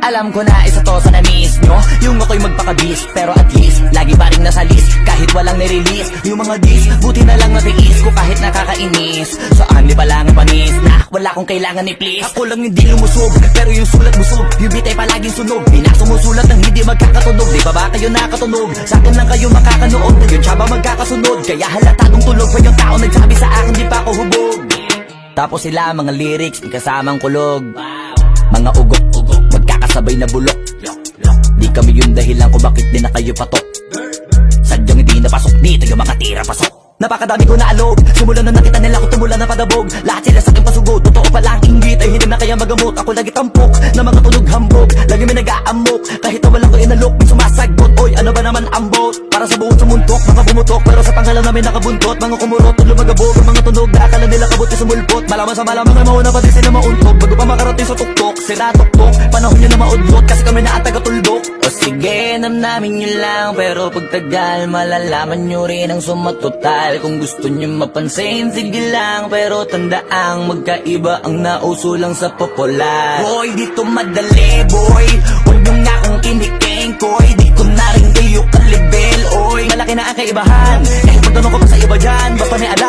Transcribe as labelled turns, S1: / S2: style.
S1: Alam ko na isa to sa na-miss nyo, yung ako'y magpakabis. Pero at least, lagi pa rin nasa list kahit walang nirelease. Yung mga dis, buti na lang natiis ko kahit nakakainis. Saan di pa lang ang panis na wala kong kailangan ni please. Ako lang hindi lumusog, pero yung sulat busog. Yung bitay palaging sunog, di na sumusulat ng hindi magkakatunog. Di ba ba kayo nakatunog? Sa akin lang kayo makakanood, yung tsaba magkakasunod. Kaya halatadong tulog pa yung tao nagsabi sa akin di pa ako hubog. Tapos sila mga lyrics, may kasamang kulog. Mga ugok-ugok, magkakasabay na bulok. Di kami yung dahilan kung bakit di na kayo patok. Sadyang hindi napasok, di tayo makatira pasok. Napakadami ko na alog, simulan na nakita nila ko tumula na padabog. Lahat sila sa aking pasugod, totoo palang inggit ay hindi na kaya magamot. Ako lagi tampok, na mga tunog hambog. Lagi may nag-aamok, kahit na walang ko inalok. May sumasagot, oy ano ba naman ambot? Para sa buong sumuntok, mga bumutok. Pero sa pangalan namin nakabuntot, mga kumurot, lumagabog. Ang mga tunog na akala nila kabot sa mulpot. Malaman sa malamang ay mauna pa din sila mauntog. Bago pa makarating sa tuktok, sila tuktok. Panahon nyo na maudlot, kasi kami na ang taga-tuldok. O sige, namnamin nyo lang, pero pagtagal malalaman nyo rin ang sumatotal. Kung gusto nyo mapansin, sige lang, pero tandaang magkaiba ang nauso lang sa popular. Boy, dito madali, boy, huwag nyo nga akong kiniking, koy. Di ko na rin kayo kalibel, oy. Malaki na ang kaibahan, kahit magtanong ko pa sa iba dyan, ba pa may alam